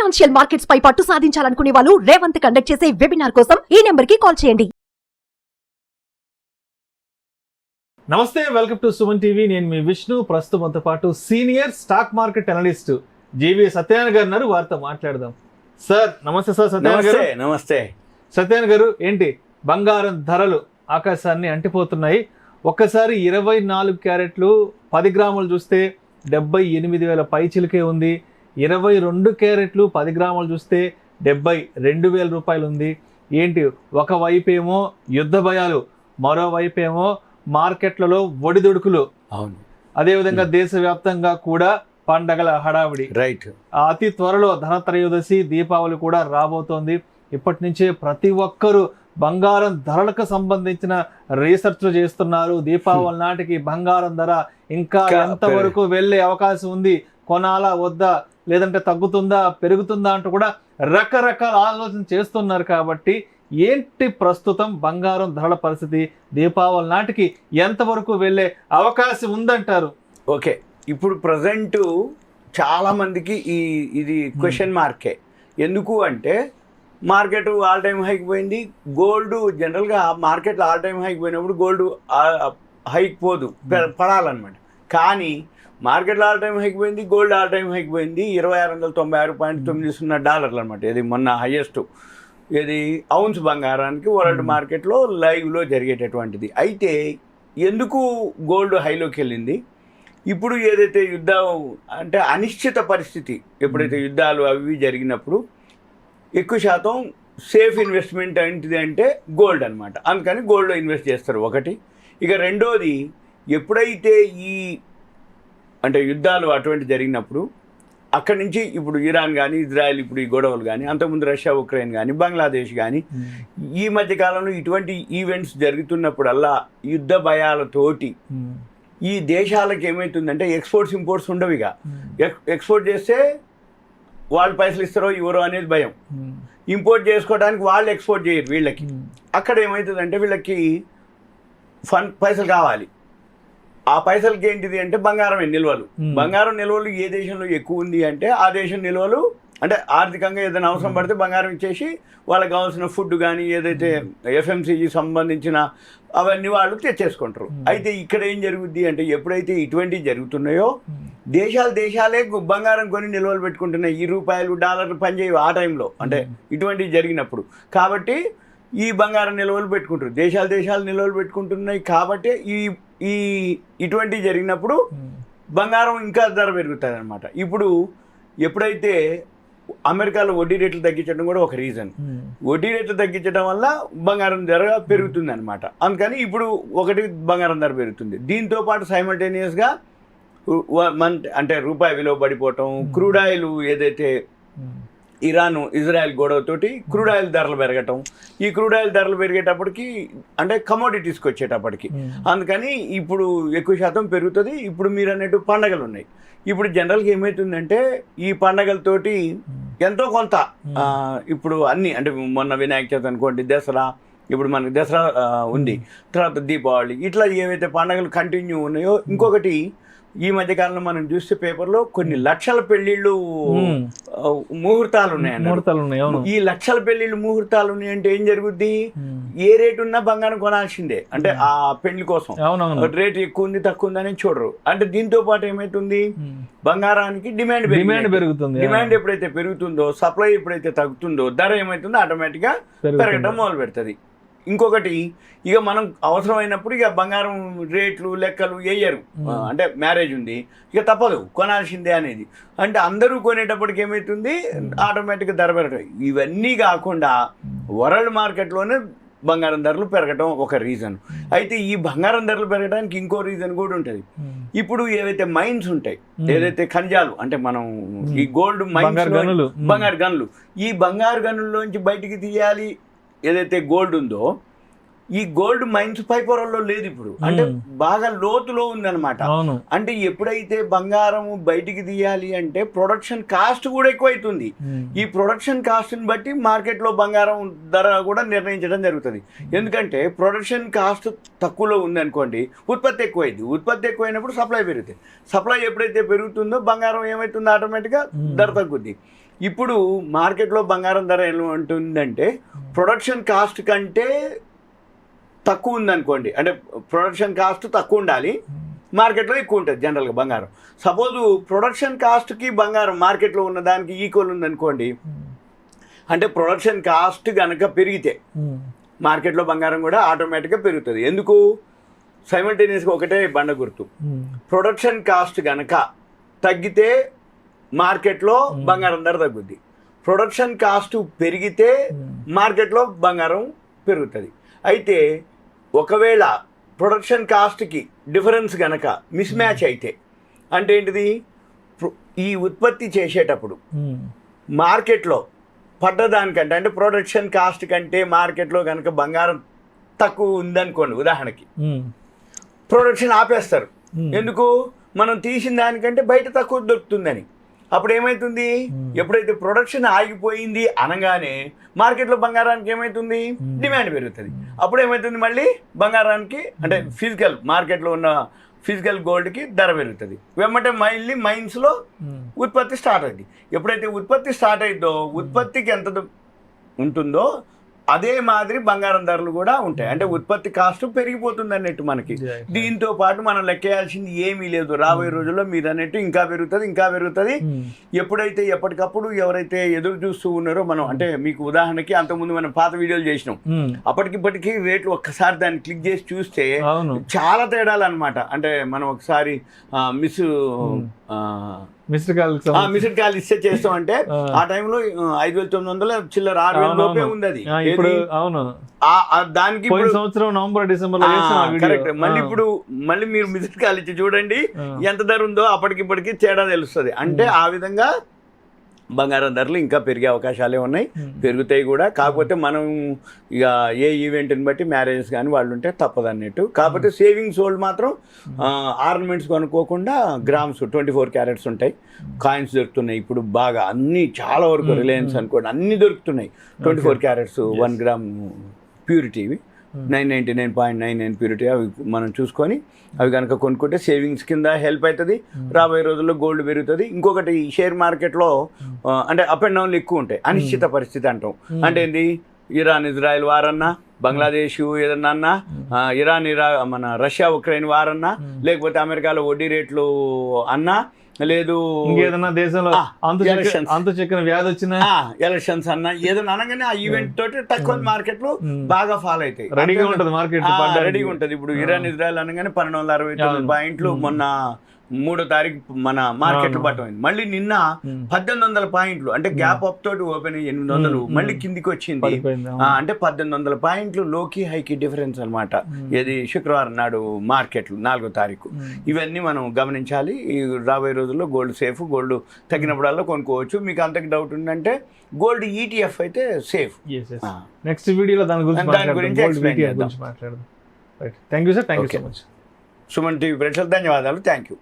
Financial markets పై పట్టు సాధించాలనుకునే వాళ్ళు Revanth conduct చేసే వెబినార్ కోసం ఈ నెంబర్ కి కాల్ చేయండి. నమస్తే, వెల్కమ్ టు సుమన్ టీవీ. నేను మీ విష్ణు. ప్రస్తుతం మనతో పాటు సీనియర్ స్టాక్ మార్కెట్ అనలిస్ట్ జీవి సత్యనారాయణ గారు ఉన్నారు. వారితో మాట్లాడదాం. సార్ నమస్తే. సార్ సత్యనారాయణ గారు. నమస్తే. సత్యనారాయణ గారు, ఏంటి బంగారం ధరలు ఆకాశాన్ని అంటిపోతున్నాయి. ఒక్కసారి 24 క్యారెట్లు 10 గ్రాములు చూస్తే 78,000 పైచిలకే ఉంది. 22 క్యారెట్లు 10 గ్రాములు చూస్తే 72,000 రూపాయలు ఉంది. ఏంటి, ఒకవైపేమో యుద్ధ భయాలు, మరోవైపేమో మార్కెట్లలో ఒడిదుడుకులు. అవును. అదేవిధంగా దేశవ్యాప్తంగా కూడా పండగల హడావిడి. రైట్. అతి త్వరలో ధనత్రయోదశి, దీపావళి కూడా రాబోతోంది. ఇప్పటి నుంచే ప్రతి ఒక్కరూ బంగారం ధరలకు సంబంధించిన రీసెర్చ్ చేస్తున్నారు. దీపావళి నాటికి బంగారం ధర ఇంకా ఎంతవరకు వెళ్ళే అవకాశం ఉంది, కొనాలా వద్దా, లేదంటే తగ్గుతుందా పెరుగుతుందా అంటూ కూడా రకరకాల ఆలోచన చేస్తున్నారు. కాబట్టి ఏంటి ప్రస్తుతం బంగారం ధరల పరిస్థితి, దీపావళి నాటికి ఎంతవరకు వెళ్ళే అవకాశం ఉందంటారు? ఓకే, ఇప్పుడు ప్రజెంట్ చాలా మందికి ఇది క్వశ్చన్ మార్కే. ఎందుకు అంటే మార్కెట్ ఆల్ టైమ్ హైక్ పోయింది. గోల్డ్ జనరల్గా మార్కెట్లో ఆల్ టైమ్ హైక్ పోయినప్పుడు గోల్డ్ హైక్ పోదు, పడాలన్నమాట. కానీ మార్కెట్లో ఆల్ టైమ్ హైక్ పోయింది, గోల్డ్ ఆల్ టైమ్ హైక్ పోయింది. 2696.90 అనమాట. ఇది మొన్న హైయెస్ట్. ఇది ఔన్స్ బంగారానికి వరల్డ్ మార్కెట్లో లైవ్లో జరిగేటటువంటిది. అయితే ఎందుకు గోల్డ్ హైలోకి వెళ్ళింది? ఇప్పుడు ఏదైతే యుద్ధం అంటే అనిశ్చిత పరిస్థితి, ఎప్పుడైతే యుద్ధాలు అవి జరిగినప్పుడు ఎక్కువ శాతం సేఫ్ ఇన్వెస్ట్మెంట్ ఏంటిది అంటే గోల్డ్ అనమాట. అందుకని గోల్డ్లో ఇన్వెస్ట్ చేస్తారు ఒకటి. ఇక రెండోది, ఎప్పుడైతే అంటే యుద్ధాలు అటువంటి జరిగినప్పుడు అక్కడి నుంచి ఇప్పుడు ఇరాన్ కానీ, ఇజ్రాయెల్, ఇప్పుడు ఈ గొడవలు కానీ, అంతకుముందు రష్యా ఉక్రెయిన్ కానీ, బంగ్లాదేశ్ కానీ, ఈ మధ్య కాలంలో ఇటువంటి ఈవెంట్స్ జరుగుతున్నప్పుడల్లా యుద్ధ భయాలతోటి ఈ దేశాలకు ఏమవుతుందంటే ఎక్స్పోర్ట్స్ ఇంపోర్ట్స్ ఉండవు. ఇక ఎక్స్పోర్ట్ చేస్తే వాళ్ళు పైసలు ఇస్తారో ఇవ్వరో అనేది భయం. ఇంపోర్ట్ చేసుకోవడానికి వాళ్ళు ఎక్స్పోర్ట్ చేయరు వీళ్ళకి. అక్కడ ఏమవుతుందంటే వీళ్ళకి పైసలు కావాలి. ఆ పైసలకి ఏంటిది అంటే బంగారం నిల్వలు. బంగారం నిల్వలు ఏ దేశంలో ఎక్కువ ఉంది అంటే ఆ దేశం నిల్వలు, అంటే ఆర్థికంగా ఏదైనా అవసరం పడితే బంగారం ఇచ్చేసి వాళ్ళకి కావాల్సిన ఫుడ్ కానీ, ఏదైతే ఎఫ్ఎంసీజీ సంబంధించిన అవన్నీ వాళ్ళు తెచ్చేసుకుంటారు. అయితే ఇక్కడ ఏం జరుగుద్ది అంటే ఎప్పుడైతే ఇటువంటివి జరుగుతున్నాయో దేశాలే బంగారం కొని నిల్వలు పెట్టుకుంటున్నాయి. ఈ రూపాయలు డాలర్లు పనిచేయవు ఆ టైంలో, అంటే ఇటువంటివి జరిగినప్పుడు. కాబట్టి ఈ బంగారం నిల్వలు పెట్టుకుంటారు, దేశాలు నిల్వలు పెట్టుకుంటున్నాయి. కాబట్టి ఇటువంటివి జరిగినప్పుడు బంగారం ఇంకా ధర పెరుగుతుంది అనమాట. ఇప్పుడు ఎప్పుడైతే అమెరికాలో వడ్డీ రేట్లు తగ్గించడం కూడా ఒక రీజన్. వడ్డీ రేట్లు తగ్గించడం వల్ల బంగారం ధర పెరుగుతుంది అనమాట. అందుకని ఇప్పుడు ఒకటి బంగారం ధర పెరుగుతుంది. దీంతో పాటు సైమల్టేనియస్గా అంటే రూపాయి విలువ పడిపోవటం, క్రూడ్ ఆయిల్ ఏదైతే ఇరాన్ ఇజ్రాయెల్ గొడవతోటి క్రూడ్ ఆయిల్ ధరలు పెరగటం, ఈ క్రూడ్ ఆయిల్ ధరలు పెరిగేటప్పటికి అంటే కమోడిటీస్కి వచ్చేటప్పటికి, అందుకని ఇప్పుడు ఎక్కువ శాతం పెరుగుతుంది. ఇప్పుడు మీరు అన్నట్టు పండగలు ఉన్నాయి. ఇప్పుడు జనరల్గా ఏమవుతుందంటే ఈ పండగలతోటి ఎంతో కొంత ఇప్పుడు అన్నీ, అంటే మొన్న వినాయక చవితి అనుకోండి, దసరా, ఇప్పుడు మనకి దసరా ఉంది, తర్వాత దీపావళి, ఇట్లా ఏవైతే పండగలు కంటిన్యూ ఉన్నాయో. ఇంకొకటి, ఈ మధ్యకాలంలో మనం చూస్తే పేపర్లో కొన్ని లక్షల పెళ్లిళ్ళు ముహూర్తాలు ఉన్నాయి. ఈ లక్షల పెళ్లిళ్ళు ముహూర్తాలు ఉన్నాయంటే ఏం జరుగుద్ది? ఏ రేటు ఉన్నా బంగారం కొనాల్సిందే. అంటే ఆ పెళ్లి కోసం రేటు ఎక్కువ ఉంది తక్కువ ఉంది అని చూడరు. అంటే దీంతో పాటు ఏమైతుంది, బంగారానికి డిమాండ్ పెరుగుతుంది. డిమాండ్ ఎప్పుడైతే పెరుగుతుందో, సప్లై ఎప్పుడైతే తగ్గుతుందో, ధర ఏమైతుందో ఆటోమేటిక్గా పెరగడం మొదలు పెడుతుంది. ఇంకొకటి, ఇక మనం అవసరమైనప్పుడు ఇక బంగారం రేట్లు లెక్కలు వేయరు. అంటే మ్యారేజ్ ఉంది, ఇక తప్పదు కొనాల్సిందే అనేది. అంటే అందరూ కొనేటప్పటికి ఏమవుతుంది, ఆటోమేటిక్గా ధర పెరగడం. ఇవన్నీ కాకుండా వరల్డ్ మార్కెట్లోనే బంగారం ధరలు పెరగడం ఒక రీజన్. అయితే ఈ బంగారం ధరలు పెరగడానికి ఇంకో రీజన్ కూడా ఉంటుంది. ఇప్పుడు ఏవైతే మైన్స్ ఉంటాయి, ఏదైతే ఖనిజాలు, అంటే మనం ఈ గోల్డ్ మైన్స్, బంగారు గనులు, ఈ బంగారు గనుల్లోంచి బయటికి తీయాలి ఏదైతే గోల్డ్ ఉందో, ఈ గోల్డ్ మైన్స్ పైపొరల్లో లేదు ఇప్పుడు, అంటే బాగా లోతులో ఉందన్నమాట. అంటే ఎప్పుడైతే బంగారం బయటికి తీయాలి అంటే ప్రొడక్షన్ కాస్ట్ కూడా ఎక్కువ అవుతుంది. ఈ ప్రొడక్షన్ కాస్ట్ని బట్టి మార్కెట్లో బంగారం ధర కూడా నిర్ణయించడం జరుగుతుంది. ఎందుకంటే ప్రొడక్షన్ కాస్ట్ తక్కువలో ఉంది అనుకోండి, ఉత్పత్తి ఎక్కువైంది. ఉత్పత్తి ఎక్కువైనప్పుడు సప్లై పెరుగుతుంది. సప్లై ఎప్పుడైతే పెరుగుతుందో బంగారం ఏమవుతుందో ఆటోమేటిక్గా ధర తగ్గుద్ది. ఇప్పుడు మార్కెట్లో బంగారం ధర ఎలా ఉంటుందంటే ప్రొడక్షన్ కాస్ట్ కంటే తక్కువ ఉందనుకోండి, అంటే ప్రొడక్షన్ కాస్ట్ తక్కువ ఉండాలి, మార్కెట్లో ఎక్కువ ఉంటుంది జనరల్గా బంగారం. సపోజు ప్రొడక్షన్ కాస్ట్కి బంగారం మార్కెట్లో ఉన్న దానికి ఈక్వల్ ఉందనుకోండి, అంటే ప్రొడక్షన్ కాస్ట్ కనుక పెరిగితే మార్కెట్లో బంగారం కూడా ఆటోమేటిక్గా పెరుగుతుంది. ఎందుకు? సైమల్టేనియస్గా ఒకటే బండ గుర్తు. ప్రొడక్షన్ కాస్ట్ కనుక తగ్గితే మార్కెట్లో బంగారం ధర తగ్గుద్ది, ప్రొడక్షన్ కాస్ట్ పెరిగితే మార్కెట్లో బంగారం పెరుగుతుంది. అయితే ఒకవేళ ప్రొడక్షన్ కాస్ట్కి డిఫరెన్స్ కనుక మిస్ మ్యాచ్ అయితే అంటే ఏంటిది? ఈ ఉత్పత్తి చేసేటప్పుడు మార్కెట్లో పడ్డదానికంటే, అంటే ప్రొడక్షన్ కాస్ట్ కంటే మార్కెట్లో కనుక బంగారం తక్కువ ఉందనుకోండి ఉదాహరణకి, ప్రొడక్షన్ ఆపేస్తారు. ఎందుకు? మనం తీసిన దానికంటే బయట తక్కువ దొరుకుతుందని. అప్పుడు ఏమవుతుంది? ఎప్పుడైతే ప్రొడక్షన్ ఆగిపోయింది అనగానే మార్కెట్లో బంగారానికి ఏమవుతుంది? డిమాండ్ పెరుగుతుంది. అప్పుడు ఏమవుతుంది? మళ్ళీ బంగారానికి అంటే ఫిజికల్ మార్కెట్లో ఉన్న ఫిజికల్ గోల్డ్కి ధర పెరుగుతుంది. వెంబటే మళ్ళీ మైన్స్లో ఉత్పత్తి స్టార్ట్ అయింది. ఎప్పుడైతే ఉత్పత్తి స్టార్ట్ అయిందో ఉత్పత్తికి ఎంత ఉంటుందో అదే మాదిరి బంగారం ధరలు కూడా ఉంటాయి. అంటే ఉత్పత్తి కాస్ట్ పెరిగిపోతుంది అన్నట్టు మనకి. దీంతో పాటు మనం లెక్కేయాల్సింది ఏమీ లేదు. రాబోయే రోజుల్లో మీరు అన్నట్టు ఇంకా పెరుగుతుంది. ఎప్పుడైతే ఎప్పటికప్పుడు ఎవరైతే ఎదురు చూస్తూ ఉన్నారో మనం, అంటే మీకు ఉదాహరణకి అంతకుముందు మనం పాత వీడియోలు చేసినాం, అప్పటికిప్పటికీ రేట్లు ఒక్కసారి దాన్ని క్లిక్ చేసి చూస్తే చాలా తేడాలు అనమాట. అంటే మనం ఒకసారి మిస్డ్ కాల్ ఇస్తే చేస్తాం అంటే ఆ టైంలో 5,900 చిల్లర 6,000 లోపే ఉంది అది. దానికి సంవత్సరం నవంబర్ డిసెంబర్ కరెక్ట్. మళ్ళీ మీరు మిస్డ్ కాల్ ఇచ్చి చూడండి ఎంత ధర ఉందో అప్పటికిప్పటికి తేడా తెలుస్తుంది. అంటే ఆ విధంగా బంగారం ధరలు ఇంకా పెరిగే అవకాశాలే ఉన్నాయి, పెరుగుతాయి కూడా. కాకపోతే మనం ఇక ఏ ఈవెంట్ని బట్టి మ్యారేజెస్ కానీ వాళ్ళు ఉంటే తప్పదు అన్నట్టు. కాకపోతే సేవింగ్స్ వాళ్ళు మాత్రం ఆర్నమెంట్స్ కొనుక్కోకుండా గ్రామ్స్ 24 క్యారెట్స్ ఉంటాయి, కాయిన్స్ దొరుకుతున్నాయి ఇప్పుడు బాగా అన్నీ, చాలా వరకు రిలయన్స్ అనుకోండి అన్నీ దొరుకుతున్నాయి 24 క్యారెట్స్ 1 గ్రామ్ ప్యూరిటీవి 999.99 ప్యూరిటీ. అవి మనం చూసుకొని అవి కనుక కొనుక్కుంటే సేవింగ్స్ కింద హెల్ప్ అవుతుంది. రాబోయే రోజుల్లో గోల్డ్ పెరుగుతుంది. ఇంకొకటి షేర్ మార్కెట్లో అంటే అప్ అండ్ డౌన్లు ఎక్కువ ఉంటాయి, అనిశ్చిత పరిస్థితి అంటాం. అంటే ఏంది? ఇరాన్ ఇజ్రాయెల్ వారన్నా, బంగ్లాదేశ్ ఏదన్నా అన్నా, మన రష్యా ఉక్రెయిన్ వారన్నా, లేకపోతే అమెరికాలో వడ్డీ రేట్లు అన్నా, లేదు ఇంకేదన్నా దేశంలో అంతుచక్కెర వ్యాధి వచ్చినా, ఎలక్షన్స్ అన్నా, ఏదైనా అనగానే ఆ ఈవెంట్ తోటి తక్కువ మార్కెట్లు బాగా ఫాలో అవుతాయి, రెడీగా ఉంటుంది మార్కెట్, రెడీగా ఉంటుంది. ఇప్పుడు ఇరాన్ ఇజ్రాయెల్ అనగానే 1269 పాయింట్లు మొన్న 3వ తారీఖు మన మార్కెట్ పట్టమైంది. మళ్ళీ నిన్న 1800 పాయింట్లు, అంటే గ్యాప్ అప్ తోటి ఓపెన్ 800 మళ్ళీ కిందికి వచ్చింది. అంటే 1800 పాయింట్లు లోకి హైకి డిఫరెన్స్ అనమాట. ఇది శుక్రవారం నాడు మార్కెట్లు 4వ తారీఖు. ఇవన్నీ మనం గమనించాలి. ఈ రాబోయే రోజుల్లో గోల్డ్ సేఫ్, గోల్డ్ తగ్గినప్పుడల్లా కొనుక్కోవచ్చు. మీకు అంతకు డౌట్ ఉందంటే గోల్డ్ ETF అయితే సేఫ్. నెక్స్ట్ వీడియోలో దాని గురించి మాట్లాడదాం. Thank you sir, thank you so much. Suman TV ప్రేక్షకులకు ధన్యవాదాలు. Thank you.